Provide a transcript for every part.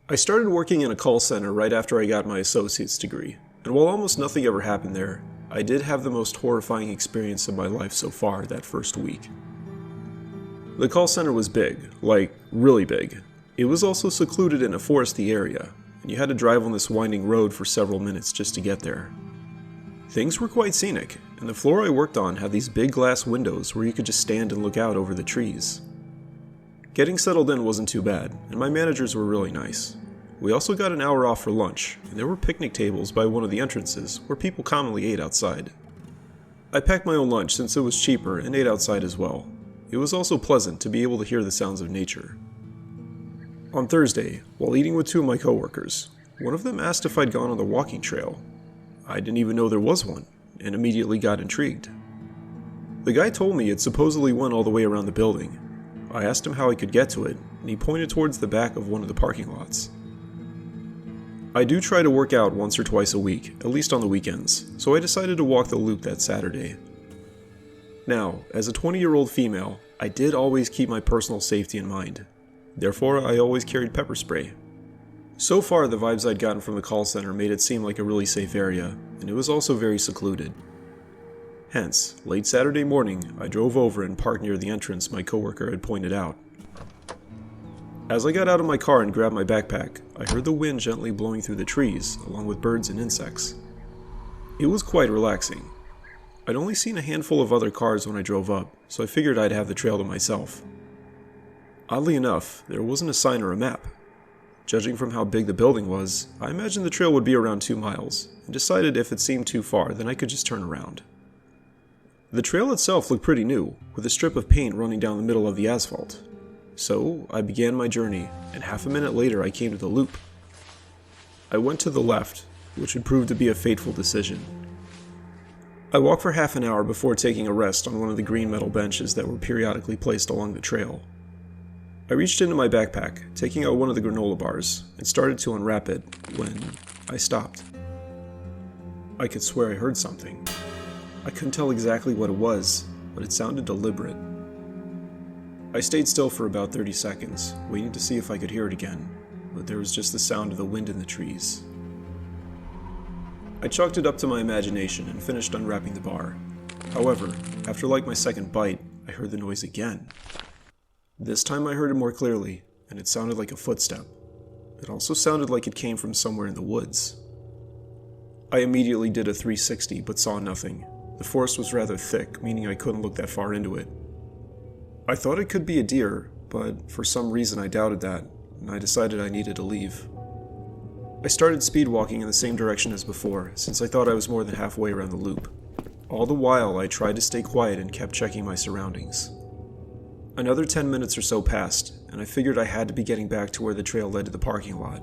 I started working in a call center right after I got my associate's degree, and while almost nothing ever happened there, I did have the most horrifying experience of my life so far that first week. The call center was big, like really big. It was also secluded in a foresty area, and you had to drive on this winding road for several minutes just to get there. Things were quite scenic, and the floor I worked on had these big glass windows where you could just stand and look out over the trees. Getting settled in wasn't too bad, and my managers were really nice. We also got an hour off for lunch, and there were picnic tables by one of the entrances where people commonly ate outside. I packed my own lunch since it was cheaper and ate outside as well. It was also pleasant to be able to hear the sounds of nature. On Thursday, while eating with two of my coworkers, one of them asked if I'd gone on the walking trail. I didn't even know there was one, and immediately got intrigued. The guy told me it supposedly went all the way around the building. I asked him how I could get to it, and he pointed towards the back of one of the parking lots. I do try to work out once or twice a week, at least on the weekends, so I decided to walk the loop that Saturday. Now, as a 20-year-old female, I did always keep my personal safety in mind. Therefore, I always carried pepper spray. So far, the vibes I'd gotten from the call center made it seem like a really safe area, and it was also very secluded. Hence, late Saturday morning, I drove over and parked near the entrance my coworker had pointed out. As I got out of my car and grabbed my backpack, I heard the wind gently blowing through the trees, along with birds and insects. It was quite relaxing. I'd only seen a handful of other cars when I drove up, so I figured I'd have the trail to myself. Oddly enough, there wasn't a sign or a map. Judging from how big the building was, I imagined the trail would be around 2 miles, and decided if it seemed too far, then I could just turn around. The trail itself looked pretty new, with a strip of paint running down the middle of the asphalt. So, I began my journey, and half a minute later I came to the loop. I went to the left, which would prove to be a fateful decision. I walked for half an hour before taking a rest on one of the green metal benches that were periodically placed along the trail. I reached into my backpack, taking out one of the granola bars, and started to unwrap it, when I stopped. I could swear I heard something. I couldn't tell exactly what it was, but it sounded deliberate. I stayed still for about 30 seconds, waiting to see if I could hear it again, but there was just the sound of the wind in the trees. I chalked it up to my imagination and finished unwrapping the bar. However, after like my second bite, I heard the noise again. This time I heard it more clearly, and it sounded like a footstep. It also sounded like it came from somewhere in the woods. I immediately did a 360 but saw nothing. The forest was rather thick, meaning I couldn't look that far into it. I thought it could be a deer, but for some reason I doubted that, and I decided I needed to leave. I started speed walking in the same direction as before, since I thought I was more than halfway around the loop. All the while I tried to stay quiet and kept checking my surroundings. Another 10 minutes or so passed, and I figured I had to be getting back to where the trail led to the parking lot.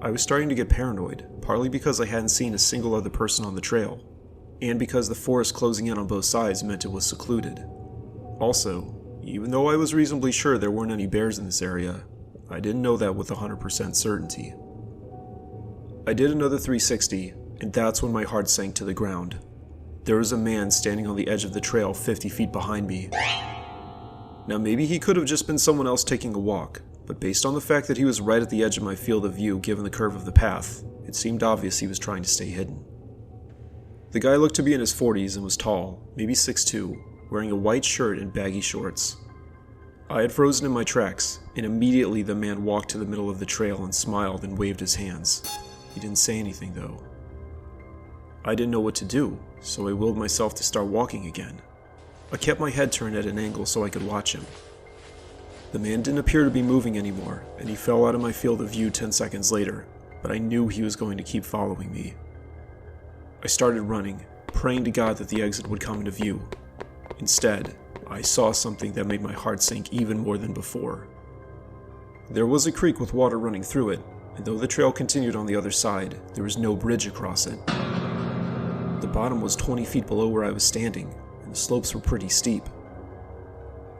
I was starting to get paranoid, partly because I hadn't seen a single other person on the trail, and because the forest closing in on both sides meant it was secluded. Also, even though I was reasonably sure there weren't any bears in this area, I didn't know that with 100% certainty. I did another 360, and that's when my heart sank to the ground. There was a man standing on the edge of the trail 50 feet behind me. Now maybe he could have just been someone else taking a walk, but based on the fact that he was right at the edge of my field of view given the curve of the path, it seemed obvious he was trying to stay hidden. The guy looked to be in his 40s and was tall, maybe 6'2", wearing a white shirt and baggy shorts. I had frozen in my tracks, and immediately the man walked to the middle of the trail and smiled and waved his hands. He didn't say anything though. I didn't know what to do, so I willed myself to start walking again. I kept my head turned at an angle so I could watch him. The man didn't appear to be moving anymore, and he fell out of my field of view 10 seconds later, but I knew he was going to keep following me. I started running, praying to God that the exit would come into view. Instead, I saw something that made my heart sink even more than before. There was a creek with water running through it, and though the trail continued on the other side, there was no bridge across it. The bottom was 20 feet below where I was standing, and the slopes were pretty steep.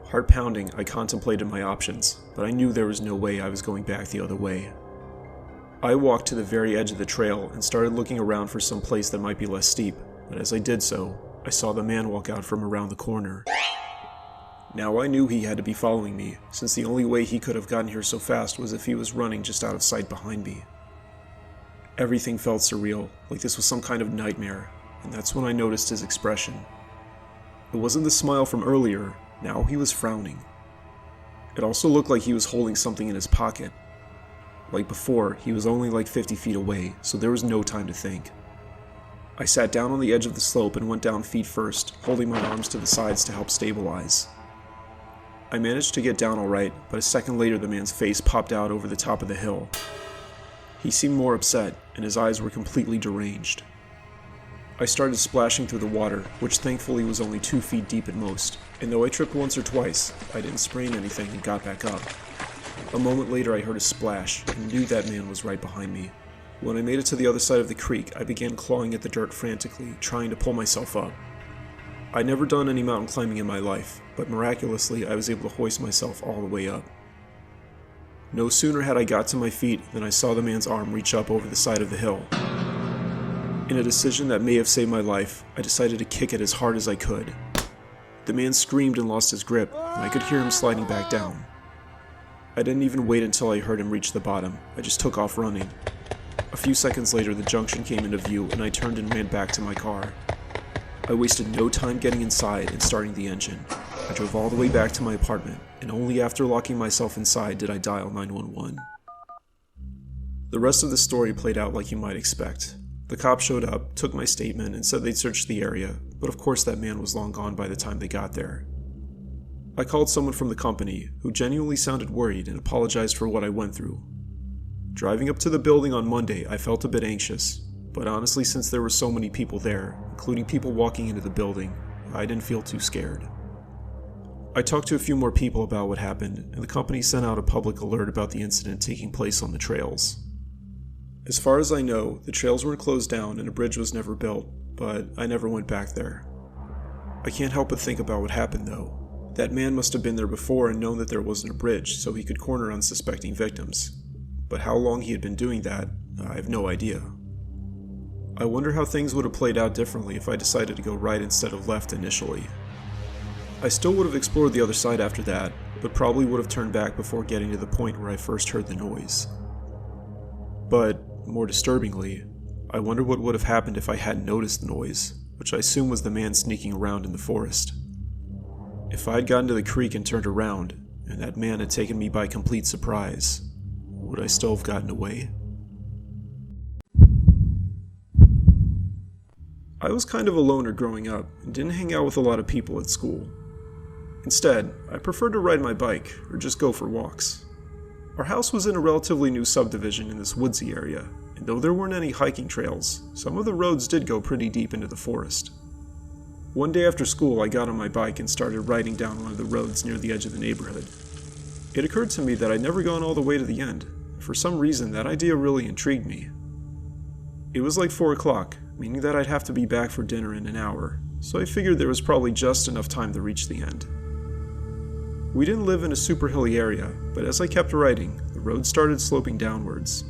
Heart pounding, I contemplated my options, but I knew there was no way I was going back the other way. I walked to the very edge of the trail and started looking around for some place that might be less steep, but as I did so, I saw the man walk out from around the corner. Now I knew he had to be following me, since the only way he could have gotten here so fast was if he was running just out of sight behind me. Everything felt surreal, like this was some kind of nightmare, and that's when I noticed his expression. It wasn't the smile from earlier, now he was frowning. It also looked like he was holding something in his pocket. Like before, he was only like 50 feet away, so there was no time to think. I sat down on the edge of the slope and went down feet first, holding my arms to the sides to help stabilize. I managed to get down alright, but a second later the man's face popped out over the top of the hill. He seemed more upset, and his eyes were completely deranged. I started splashing through the water, which thankfully was only 2 feet deep at most, and though I tripped once or twice, I didn't sprain anything and got back up. A moment later I heard a splash, and knew that man was right behind me. When I made it to the other side of the creek, I began clawing at the dirt frantically, trying to pull myself up. I'd never done any mountain climbing in my life, but miraculously I was able to hoist myself all the way up. No sooner had I got to my feet than I saw the man's arm reach up over the side of the hill. In a decision that may have saved my life, I decided to kick it as hard as I could. The man screamed and lost his grip, and I could hear him sliding back down. I didn't even wait until I heard him reach the bottom, I just took off running. A few seconds later the junction came into view and I turned and ran back to my car. I wasted no time getting inside and starting the engine. I drove all the way back to my apartment, and only after locking myself inside did I dial 911. The rest of the story played out like you might expect. The cops showed up, took my statement, and said they'd searched the area, but of course that man was long gone by the time they got there. I called someone from the company, who genuinely sounded worried and apologized for what I went through. Driving up to the building on Monday, I felt a bit anxious, but honestly, since there were so many people there, including people walking into the building, I didn't feel too scared. I talked to a few more people about what happened, and the company sent out a public alert about the incident taking place on the trails. As far as I know, the trails weren't closed down and a bridge was never built, but I never went back there. I can't help but think about what happened though. That man must have been there before and known that there wasn't a bridge, so he could corner unsuspecting victims. But how long he had been doing that, I have no idea. I wonder how things would have played out differently if I decided to go right instead of left initially. I still would have explored the other side after that, but probably would have turned back before getting to the point where I first heard the noise. But, more disturbingly, I wonder what would have happened if I hadn't noticed the noise, which I assume was the man sneaking around in the forest. If I had gotten to the creek and turned around, and that man had taken me by complete surprise, would I still have gotten away? I was kind of a loner growing up and didn't hang out with a lot of people at school. Instead, I preferred to ride my bike or just go for walks. Our house was in a relatively new subdivision in this woodsy area, and though there weren't any hiking trails, some of the roads did go pretty deep into the forest. One day after school, I got on my bike and started riding down one of the roads near the edge of the neighborhood. It occurred to me that I'd never gone all the way to the end. For some reason, that idea really intrigued me. It was like 4 o'clock, meaning that I'd have to be back for dinner in an hour, so I figured there was probably just enough time to reach the end. We didn't live in a super hilly area, but as I kept riding, the road started sloping downwards.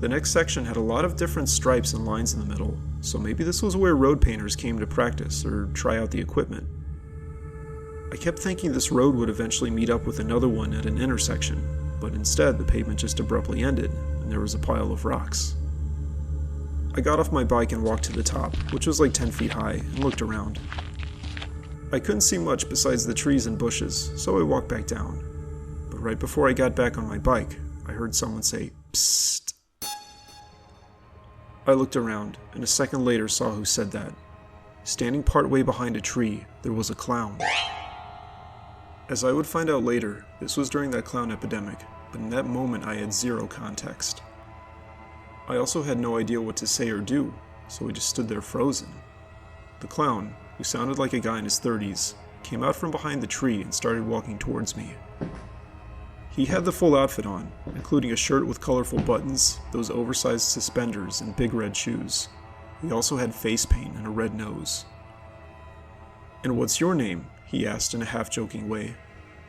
The next section had a lot of different stripes and lines in the middle, so maybe this was where road painters came to practice or try out the equipment. I kept thinking this road would eventually meet up with another one at an intersection, but instead the pavement just abruptly ended, and there was a pile of rocks. I got off my bike and walked to the top, which was like 10 feet high, and looked around. I couldn't see much besides the trees and bushes, so I walked back down. But right before I got back on my bike, I heard someone say, "Psst." I looked around, and a second later saw who said that. Standing partway behind a tree, there was a clown. As I would find out later, this was during that clown epidemic, but in that moment I had zero context. I also had no idea what to say or do, so I just stood there frozen. The clown, who sounded like a guy in his 30s, came out from behind the tree and started walking towards me. He had the full outfit on, including a shirt with colorful buttons, those oversized suspenders, and big red shoes. He also had face paint and a red nose. "And what's your name?" he asked in a half-joking way.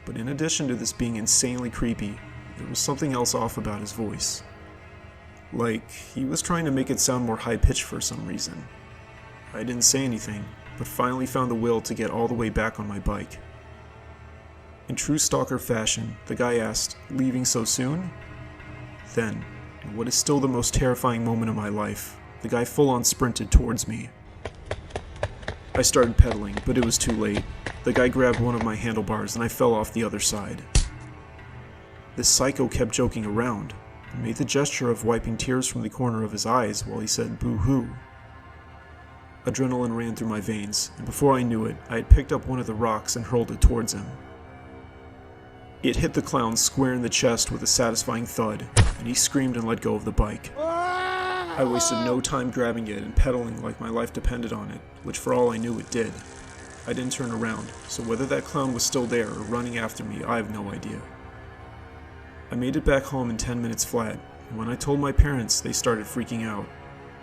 But in addition to this being insanely creepy, there was something else off about his voice. Like, he was trying to make it sound more high-pitched for some reason. I didn't say anything, but finally found the will to get all the way back on my bike. In true stalker fashion, the guy asked, "Leaving so soon?" Then, in what is still the most terrifying moment of my life, the guy full-on sprinted towards me. I started pedaling, but it was too late. The guy grabbed one of my handlebars and I fell off the other side. This psycho kept joking around and made the gesture of wiping tears from the corner of his eyes while he said boo-hoo. Adrenaline ran through my veins, and before I knew it, I had picked up one of the rocks and hurled it towards him. It hit the clown square in the chest with a satisfying thud, and he screamed and let go of the bike. I wasted no time grabbing it and pedaling like my life depended on it, which for all I knew it did. I didn't turn around, so whether that clown was still there or running after me, I have no idea. I made it back home in 10 minutes flat, and when I told my parents, they started freaking out.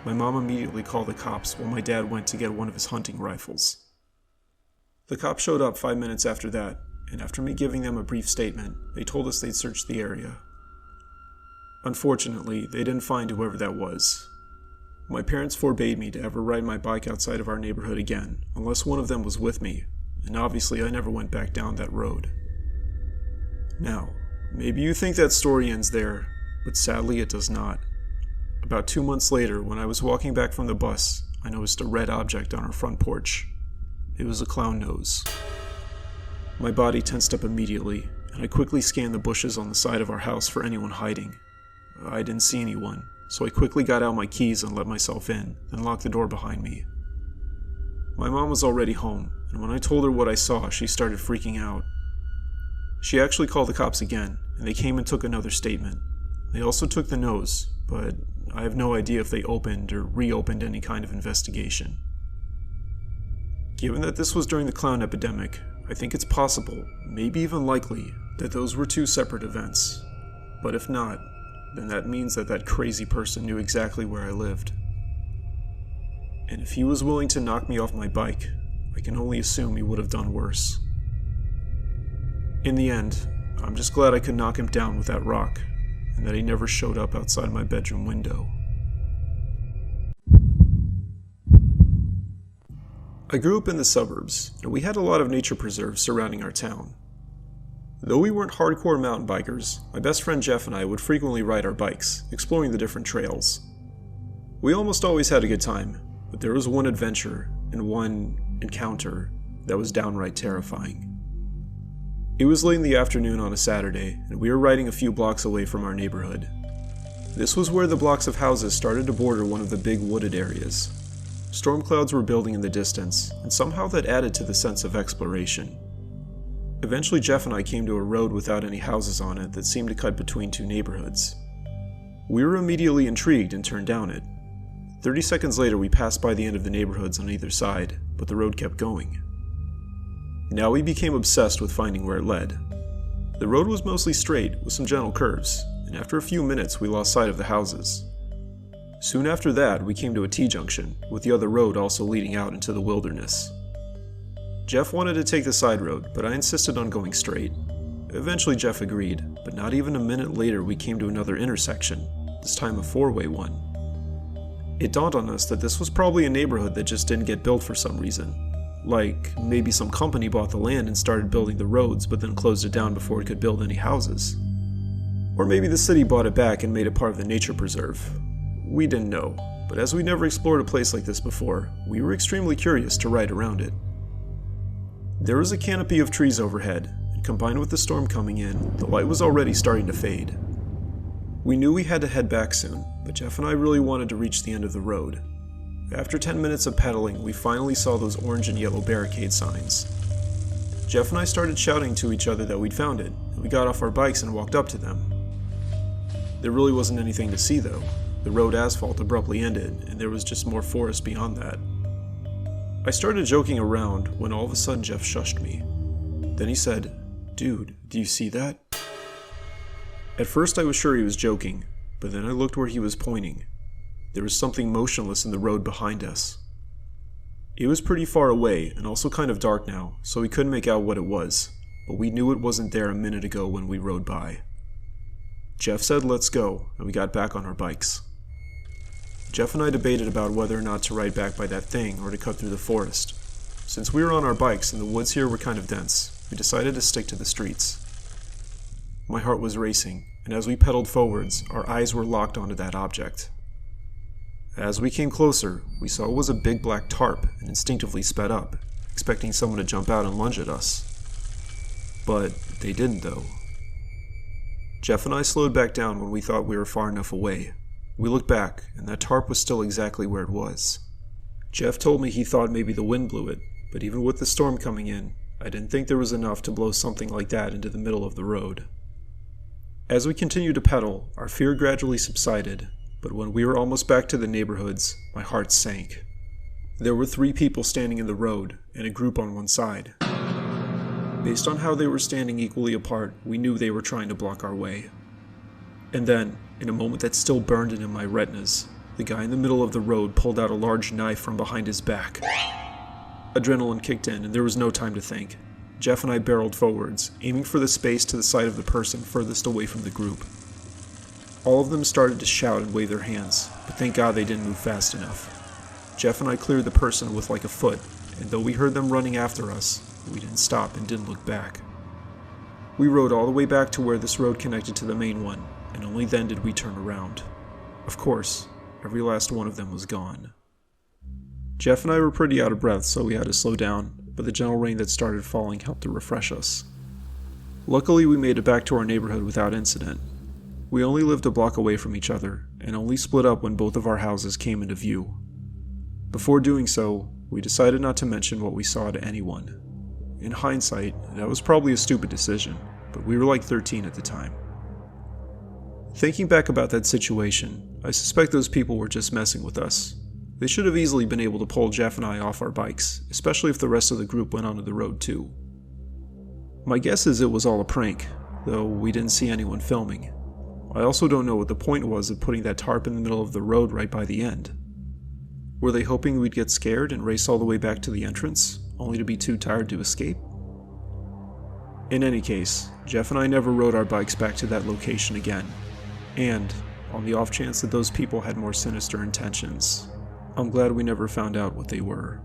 My mom immediately called the cops while my dad went to get one of his hunting rifles. The cops showed up 5 minutes after that, and after me giving them a brief statement, they told us they'd searched the area. Unfortunately, they didn't find whoever that was. My parents forbade me to ever ride my bike outside of our neighborhood again, unless one of them was with me, and obviously I never went back down that road. Now, maybe you think that story ends there, but sadly it does not. About 2 months later, when I was walking back from the bus, I noticed a red object on our front porch. It was a clown nose. My body tensed up immediately, and I quickly scanned the bushes on the side of our house for anyone hiding. I didn't see anyone, so I quickly got out my keys and let myself in, then locked the door behind me. My mom was already home, and when I told her what I saw, she started freaking out. She actually called the cops again, and they came and took another statement. They also took the nose, but I have no idea if they opened or reopened any kind of investigation. Given that this was during the clown epidemic, I think it's possible, maybe even likely, that those were two separate events. But if not, then that means that that crazy person knew exactly where I lived. And if he was willing to knock me off my bike, I can only assume he would have done worse. In the end, I'm just glad I could knock him down with that rock, and that he never showed up outside my bedroom window. I grew up in the suburbs, and we had a lot of nature preserves surrounding our town. Though we weren't hardcore mountain bikers, my best friend Jeff and I would frequently ride our bikes, exploring the different trails. We almost always had a good time, but there was one adventure and one encounter that was downright terrifying. It was late in the afternoon on a Saturday, and we were riding a few blocks away from our neighborhood. This was where the blocks of houses started to border one of the big wooded areas. Storm clouds were building in the distance, and somehow that added to the sense of exploration. Eventually Jeff and I came to a road without any houses on it that seemed to cut between two neighborhoods. We were immediately intrigued and turned down it. 30 seconds later we passed by the end of the neighborhoods on either side, but the road kept going. Now we became obsessed with finding where it led. The road was mostly straight, with some gentle curves, and after a few minutes we lost sight of the houses. Soon after that, we came to a T-junction, with the other road also leading out into the wilderness. Jeff wanted to take the side road, but I insisted on going straight. Eventually Jeff agreed, but not even a minute later we came to another intersection, this time a four-way one. It dawned on us that this was probably a neighborhood that just didn't get built for some reason. Like, maybe some company bought the land and started building the roads but then closed it down before it could build any houses. Or maybe the city bought it back and made it part of the nature preserve. We didn't know, but as we never explored a place like this before, we were extremely curious to ride around it. There was a canopy of trees overhead, and combined with the storm coming in, the light was already starting to fade. We knew we had to head back soon, but Jeff and I really wanted to reach the end of the road. After 10 minutes of pedaling, we finally saw those orange and yellow barricade signs. Jeff and I started shouting to each other that we'd found it, and we got off our bikes and walked up to them. There really wasn't anything to see though. The road asphalt abruptly ended, and there was just more forest beyond that. I started joking around when all of a sudden Jeff shushed me. Then he said, "Dude, do you see that?" At first I was sure he was joking, but then I looked where he was pointing. There was something motionless in the road behind us. It was pretty far away and also kind of dark now, so we couldn't make out what it was, but we knew it wasn't there a minute ago when we rode by. Jeff said let's go, and we got back on our bikes. Jeff and I debated about whether or not to ride back by that thing or to cut through the forest. Since we were on our bikes and the woods here were kind of dense, we decided to stick to the streets. My heart was racing, and as we pedaled forwards, our eyes were locked onto that object. As we came closer, we saw it was a big black tarp and instinctively sped up, expecting someone to jump out and lunge at us. But they didn't though. Jeff and I slowed back down when we thought we were far enough away. We looked back, and that tarp was still exactly where it was. Jeff told me he thought maybe the wind blew it, but even with the storm coming in, I didn't think there was enough to blow something like that into the middle of the road. As we continued to pedal, our fear gradually subsided, but when we were almost back to the neighborhoods, my heart sank. There were 3 people standing in the road, and a group on one side. Based on how they were standing equally apart, we knew they were trying to block our way. And then, in a moment that still burned into my retinas, the guy in the middle of the road pulled out a large knife from behind his back. Adrenaline kicked in, and there was no time to think. Jeff and I barreled forwards, aiming for the space to the side of the person furthest away from the group. All of them started to shout and wave their hands, but thank God they didn't move fast enough. Jeff and I cleared the person with like a foot, and though we heard them running after us, we didn't stop and didn't look back. We rode all the way back to where this road connected to the main one, and only then did we turn around. Of course, every last one of them was gone. Jeff and I were pretty out of breath, so we had to slow down, but the gentle rain that started falling helped to refresh us. Luckily, we made it back to our neighborhood without incident. We only lived a block away from each other, and only split up when both of our houses came into view. Before doing so, we decided not to mention what we saw to anyone. In hindsight, that was probably a stupid decision, but we were like 13 at the time. Thinking back about that situation, I suspect those people were just messing with us. They should have easily been able to pull Jeff and I off our bikes, especially if the rest of the group went onto the road too. My guess is it was all a prank, though we didn't see anyone filming. I also don't know what the point was of putting that tarp in the middle of the road right by the end. Were they hoping we'd get scared and race all the way back to the entrance, only to be too tired to escape? In any case, Jeff and I never rode our bikes back to that location again, and, on the off chance that those people had more sinister intentions, I'm glad we never found out what they were.